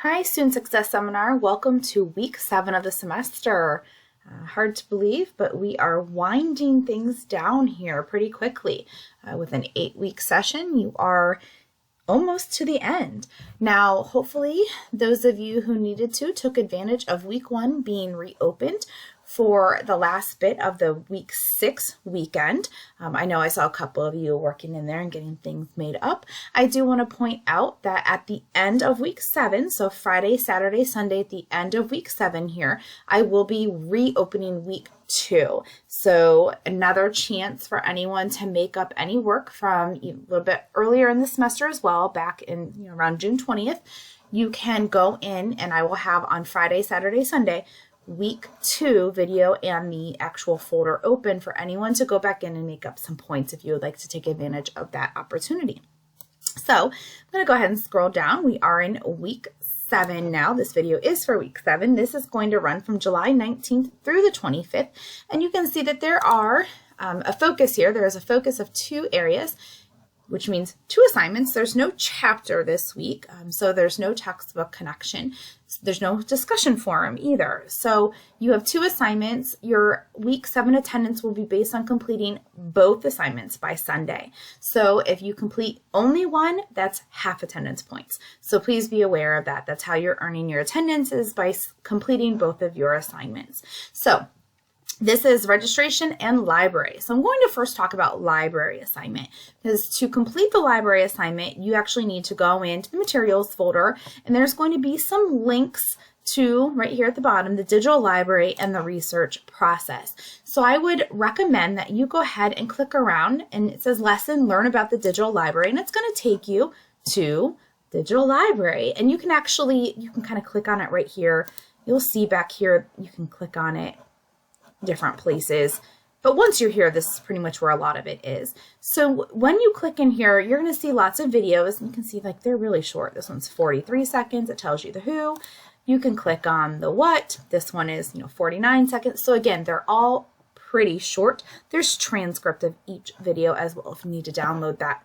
Hi, Student Success Seminar. Welcome to week 7 of the semester. Hard to believe, but we are winding things down here pretty quickly. With an 8-week session, you are almost to the end. Now, hopefully, those of you who needed to took advantage of week 1 being reopened for the last bit of the week 6 weekend. I know I saw a couple of you working in there and getting things made up. I do want to point out that at the end of week 7, so Friday, Saturday, Sunday, at the end of week 7 here, I will be reopening week 2. So another chance for anyone to make up any work from a little bit earlier in the semester as well, back in around June 20th. You can go in and I will have on Friday, Saturday, Sunday, week 2 video and the actual folder open for anyone to go back in and make up some points if you would like to take advantage of that opportunity. So I'm going to go ahead and scroll down. We are in week 7 now. This video is for week 7. This is going to run from July 19th through the 25th. And you can see that there are a focus here. There is a focus of 2 areas, which means 2 assignments. There's no chapter this week, so there's no textbook connection. There's no discussion forum either. So you have 2 assignments. Your week 7 attendance will be based on completing both assignments by Sunday. So if you complete only one, that's half attendance points. So please be aware of that. That's how you're earning your attendance, is by completing both of your assignments. So this is registration and library. So I'm going to first talk about library assignment, because to complete the library assignment, you actually need to go into the materials folder, and there's going to be some links to, right here at the bottom, the digital library and the research process. So I would recommend that you go ahead and click around, and it says lesson, learn about the digital library, and it's going to take you to digital library. And you can kind of click on it right here. You'll see back here, you can click on it different places. But once you're here, this is pretty much where a lot of it is. So when you click in here, you're going to see lots of videos. And you can see they're really short. This one's 43 seconds. It tells you the who. You can click on the what. This one is 49 seconds. So again, they're all pretty short. There's transcript of each video as well if you need to download that.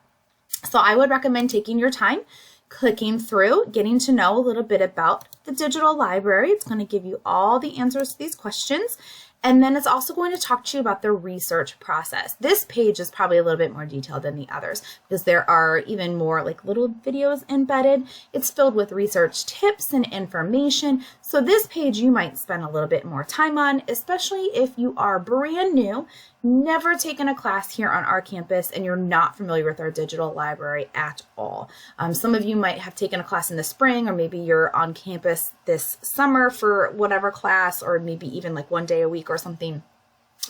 So I would recommend taking your time, clicking through, getting to know a little bit about the digital library. It's going to give you all the answers to these questions. And then it's also going to talk to you about the research process. This page is probably a little bit more detailed than the others because there are even more little videos embedded. It's filled with research tips and information. So this page you might spend a little bit more time on, especially if you are brand new, never taken a class here on our campus, and you're not familiar with our digital library at all. Some of you might have taken a class in the spring, or maybe you're on campus this summer for whatever class, or maybe even one day a week or something,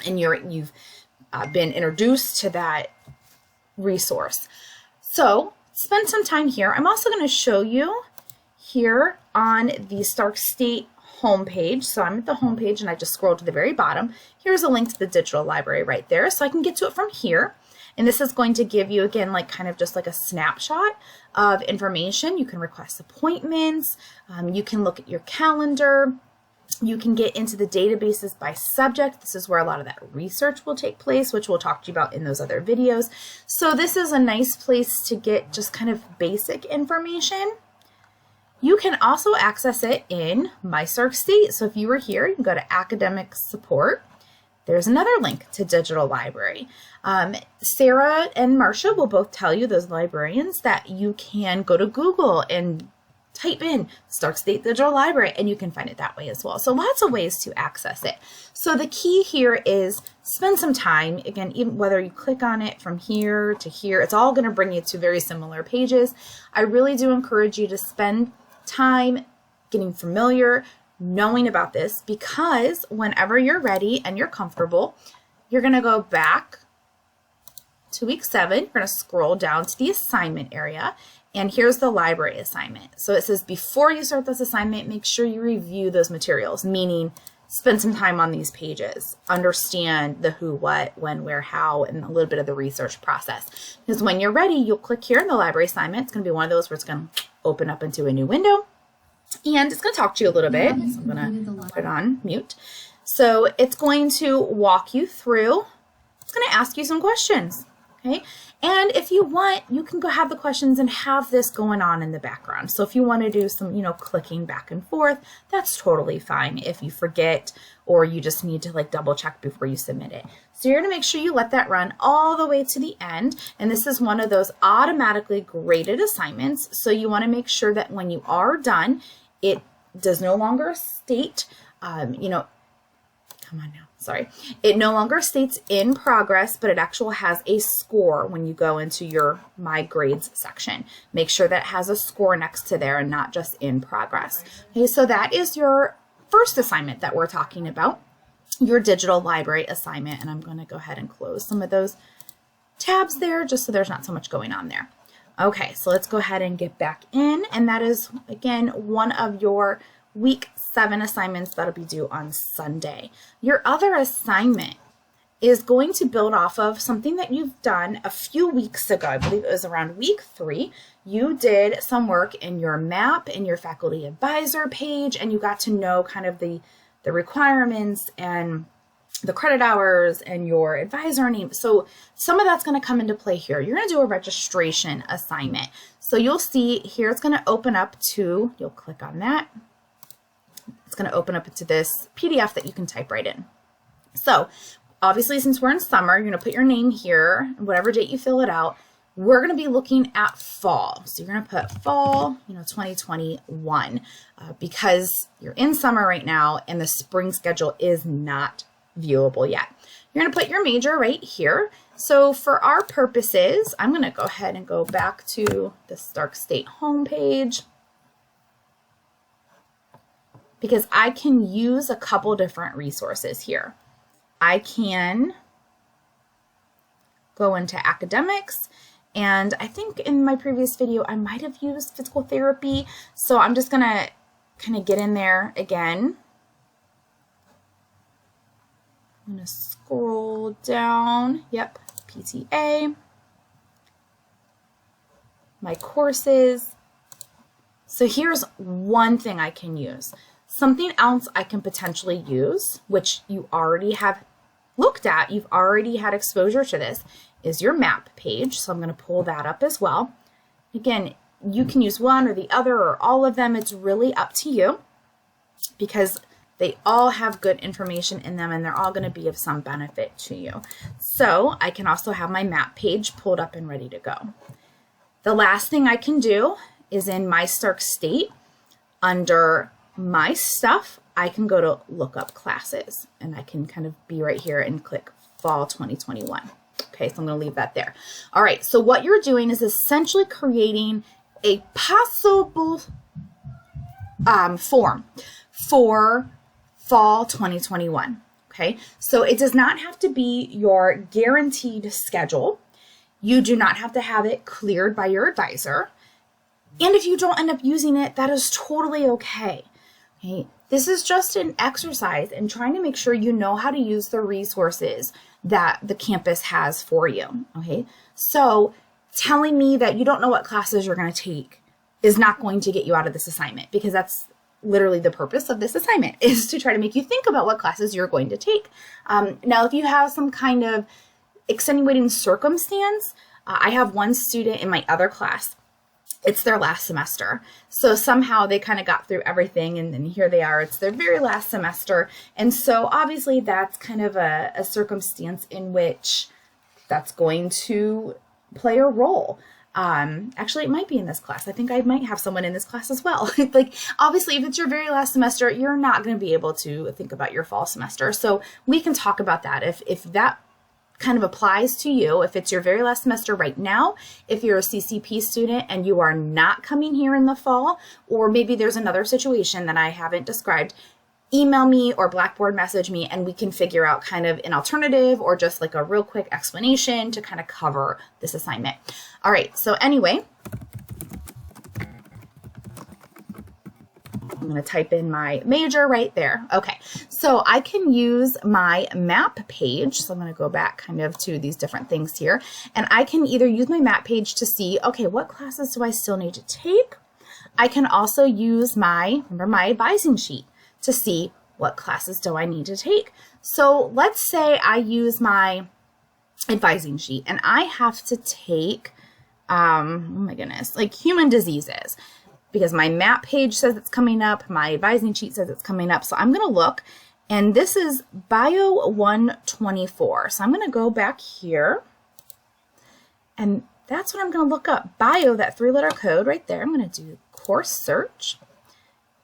and you've been introduced to that resource. So spend some time here. I'm also going to show you here on the Stark State homepage. So I'm at the homepage and I just scrolled to the very bottom. Here's a link to the digital library right there. So I can get to it from here. And this is going to give you, again, kind of just a snapshot of information. You can request appointments. You can look at your calendar. You can get into the databases by subject. This is where a lot of that research will take place, which we'll talk to you about in those other videos. So this is a nice place to get just kind of basic information. You can also access it in My Stark State. So if you were here, you can go to Academic Support. There's another link to Digital Library. Sarah and Marcia will both tell you, those librarians, that you can go to Google and type in Stark State Digital Library, and you can find it that way as well. So lots of ways to access it. So the key here is spend some time. Again, even whether you click on it from here to here, it's all going to bring you to very similar pages. I really do encourage you to spend time getting familiar, knowing about this, because whenever you're ready and you're comfortable, you're going to go back to week 7. You're going to scroll down to the assignment area, and here's the library assignment. So it says before you start this assignment, make sure you review those materials, meaning spend some time on these pages, understand the who, what, when, where, how, and a little bit of the research process. Because when you're ready, you'll click here in the library assignment. It's going to be one of those where it's going to open up into a new window, and it's going to talk to you a little bit. So I'm going to put it on mute. So it's going to walk you through. It's going to ask you some questions. Okay, And if you want, you can go have the questions and have this going on in the background. So if you want to do some, clicking back and forth, that's totally fine if you forget or you just need to like double check before you submit it. So you're going to make sure you let that run all the way to the end. And this is one of those automatically graded assignments. So you want to make sure that when you are done, it does no longer state, come on now. Sorry. It no longer states in progress, but it actually has a score when you go into your My Grades section. Make sure that it has a score next to there and not just in progress. Okay, so that is your first assignment that we're talking about, your digital library assignment. And I'm going to go ahead and close some of those tabs there just so there's not so much going on there. Okay, so let's go ahead and get back in. And that is, again, one of your week 7 assignments that'll be due on Sunday. Your other assignment is going to build off of something that you've done a few weeks ago. I believe it was around week 3. You did some work in your map and your faculty advisor page, and you got to know kind of the requirements and the credit hours and your advisor name. So some of that's going to come into play here. You're going to do a registration assignment. So you'll see here it's going to open up to, you'll click on that. It's going to open up into this PDF that you can type right in. So obviously, since we're in summer, you're going to put your name here, whatever date you fill it out. We're going to be looking at fall. So you're going to put fall, 2021, because you're in summer right now and the spring schedule is not viewable yet. You're going to put your major right here. So for our purposes, I'm going to go ahead and go back to the Stark State homepage, because I can use a couple different resources here. I can go into academics, and I think in my previous video I might have used physical therapy, so I'm just gonna kind of get in there again. I'm gonna scroll down, yep, PTA, my courses. So here's one thing I can use. Something else I can potentially use, which you already have looked at, you've already had exposure to this, is your map page. So I'm going to pull that up as well. Again, you can use one or the other or all of them. It's really up to you because they all have good information in them and they're all going to be of some benefit to you. So I can also have my map page pulled up and ready to go. The last thing I can do is in my Stark State, under my stuff, I can go to look up classes and I can kind of be right here and click fall 2021. Okay, so I'm going to leave that there. All right, so what you're doing is essentially creating a possible form for fall 2021. Okay, so it does not have to be your guaranteed schedule. You do not have to have it cleared by your advisor. And if you don't end up using it, that is totally okay. Okay, this is just an exercise in trying to make sure you know how to use the resources that the campus has for you. Okay, so telling me that you don't know what classes you're going to take is not going to get you out of this assignment, because that's literally the purpose of this assignment, is to try to make you think about what classes you're going to take. Now, if you have some kind of extenuating circumstance, I have one student in my other class. It's their last semester. So somehow they kind of got through everything and then here they are. It's their very last semester. And so obviously that's kind of a circumstance in which that's going to play a role. Actually, it might be in this class. I think I might have someone in this class as well. Like, obviously, if it's your very last semester, you're not going to be able to think about your fall semester. So we can talk about that. If that kind of applies to you, if it's your very last semester right now, if you're a CCP student and you are not coming here in the fall, or maybe there's another situation that I haven't described, email me or Blackboard message me and we can figure out kind of an alternative or just like a real quick explanation to kind of cover this assignment. All right, so anyway, I'm going to type in my major right there. Okay, so I can use my map page. So I'm going to go back kind of to these different things here. And I can either use my map page to see, okay, what classes do I still need to take? I can also use my advising sheet to see what classes do I need to take. So let's say I use my advising sheet, and I have to take, oh my goodness, like human diseases, because my map page says it's coming up, my advising sheet says it's coming up. So I'm going to look, and this is Bio 124. So I'm going to go back here, and that's what I'm going to look up. Bio, that 3-letter code right there. I'm going to do course search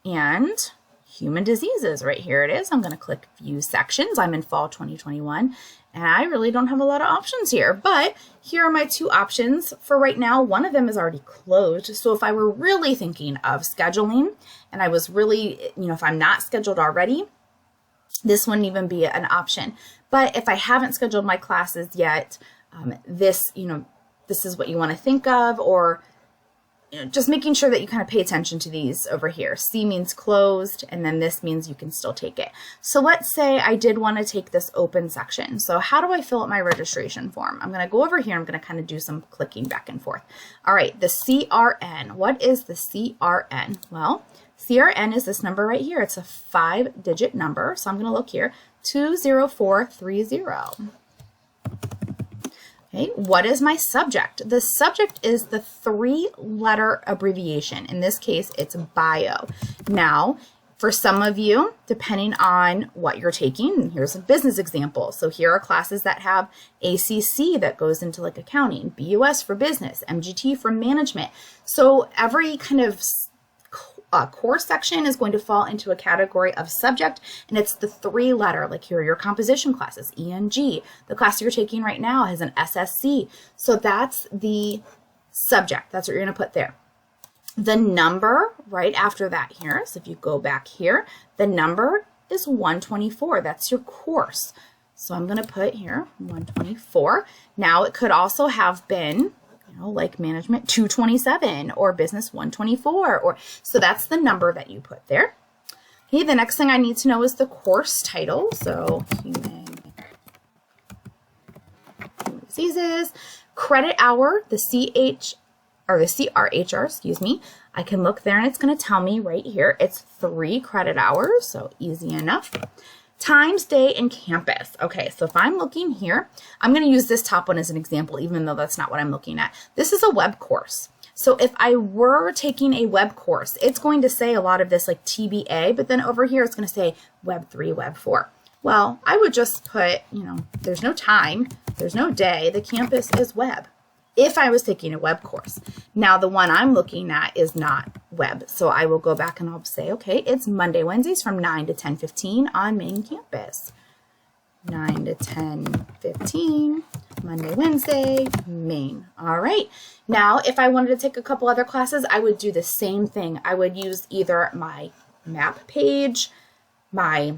and human diseases. Right here it is. I'm going to click view sections. I'm in fall 2021, and I really don't have a lot of options here, but here are my 2 options for right now. One of them is already closed. So if I were really thinking of scheduling, and I was really, if I'm not scheduled already, this wouldn't even be an option. But if I haven't scheduled my classes yet, this is what you want to think of, or just making sure that you kind of pay attention to these over here. C means closed, and then this means you can still take it. So let's say I did want to take this open section. So how do I fill out my registration form? I'm going to go over here. I'm going to kind of do some clicking back and forth. All right, the CRN. What is the CRN? Well, CRN is this number right here. It's a 5-digit number. So I'm going to look here, 20430. Okay, what is my subject? The subject is the 3-letter abbreviation. In this case, it's bio. Now, for some of you, depending on what you're taking, here's a business example. So here are classes that have ACC that goes into like accounting, BUS for business, MGT for management. So every kind of course section is going to fall into a category of subject, and it's the 3-letter. Like here are your composition classes, ENG. The class you're taking right now has an SSC. So that's the subject. That's what you're going to put there. The number right after that here, so if you go back here, the number is 124. That's your course. So I'm going to put here 124. Now it could also have been like management 227 or business 124, or so that's the number that you put there. Okay, the next thing I need to know is the course title. So human diseases, credit hour, the CRHR, excuse me. I can look there and it's going to tell me right here it's 3 credit hours, so easy enough. Times, day, and campus. Okay, so if I'm looking here, I'm going to use this top one as an example, even though that's not what I'm looking at. This is a web course. So if I were taking a web course, it's going to say a lot of this like TBA, but then over here it's going to say Web 3, Web 4. Well, I would just put, there's no time, there's no day, the campus is web, if I was taking a web course. Now, the one I'm looking at is not web, so I will go back and I'll say, okay, it's Monday, Wednesdays from 9 to 10:15 on main campus. 9 to 10:15, Monday, Wednesday, main. All right. Now, if I wanted to take a couple other classes, I would do the same thing. I would use either my map page, my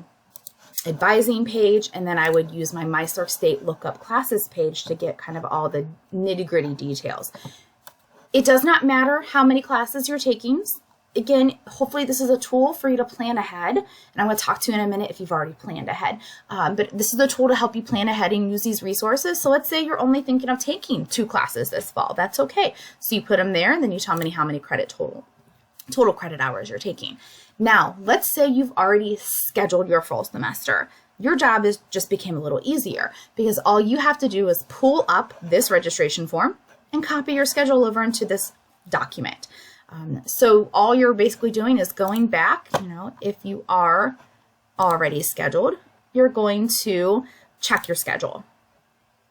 advising page, and then I would use my MySource State lookup classes page to get kind of all the nitty-gritty details. It does not matter how many classes you're taking. Again, hopefully this is a tool for you to plan ahead, and I'm going to talk to you in a minute if you've already planned ahead. But this is a tool to help you plan ahead and use these resources. So let's say you're only thinking of taking 2 classes this fall. That's okay. So you put them there, and then you tell me how many total credit hours you're taking. Now, let's say you've already scheduled your fall semester. Your job just became a little easier because all you have to do is pull up this registration form and copy your schedule over into this document. So all you're basically doing is going back, if you are already scheduled, you're going to check your schedule.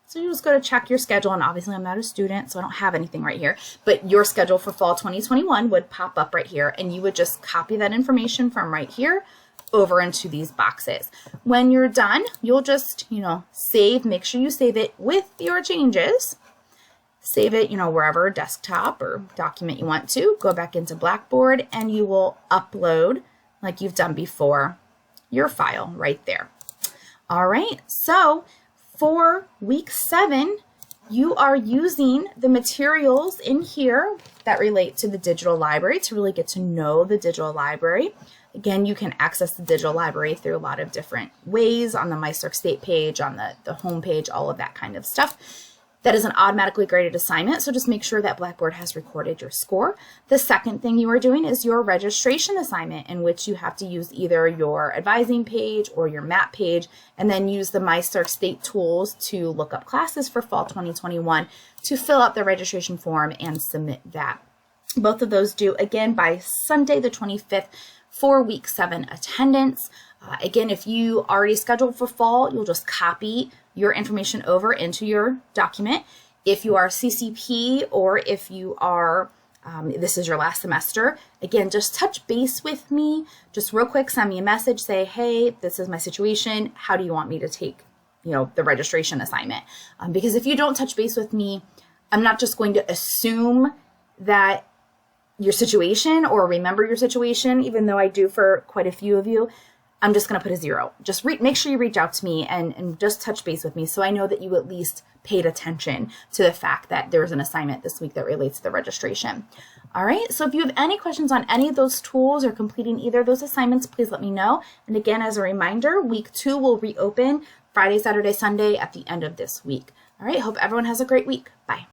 So you just go to check your schedule, and obviously I'm not a student, so I don't have anything right here, but your schedule for fall 2021 would pop up right here, and you would just copy that information from right here over into these boxes. When you're done, you'll just, save, make sure you save it with your changes. Save it, wherever, desktop or document you want to. Go back into Blackboard, and you will upload, like you've done before, your file right there. All right, so for week 7, you are using the materials in here that relate to the digital library to really get to know the digital library. Again, you can access the digital library through a lot of different ways on the MySource State page, on the home page, all of that kind of stuff. That is an automatically graded assignment, so just make sure that Blackboard has recorded your score. The second thing you are doing is your registration assignment, in which you have to use either your advising page or your map page, and then use the MyStark State tools to look up classes for fall 2021 to fill out the registration form and submit that. Both of those due, again, by Sunday the 25th for week 7 attendance. Again, if you already scheduled for fall, you'll just copy your information over into your document. If you are CCP or if you are, this is your last semester, again, just touch base with me. Just real quick, send me a message, say, hey, this is my situation. How do you want me to take, the registration assignment? Because if you don't touch base with me, I'm not just going to assume that your situation or remember your situation, even though I do for quite a few of you. I'm just going to put a 0. Just make sure you reach out to me and just touch base with me so I know that you at least paid attention to the fact that there's an assignment this week that relates to the registration. All right, so if you have any questions on any of those tools or completing either of those assignments, please let me know. And again, as a reminder, week 2 will reopen Friday, Saturday, Sunday at the end of this week. All right, hope everyone has a great week. Bye.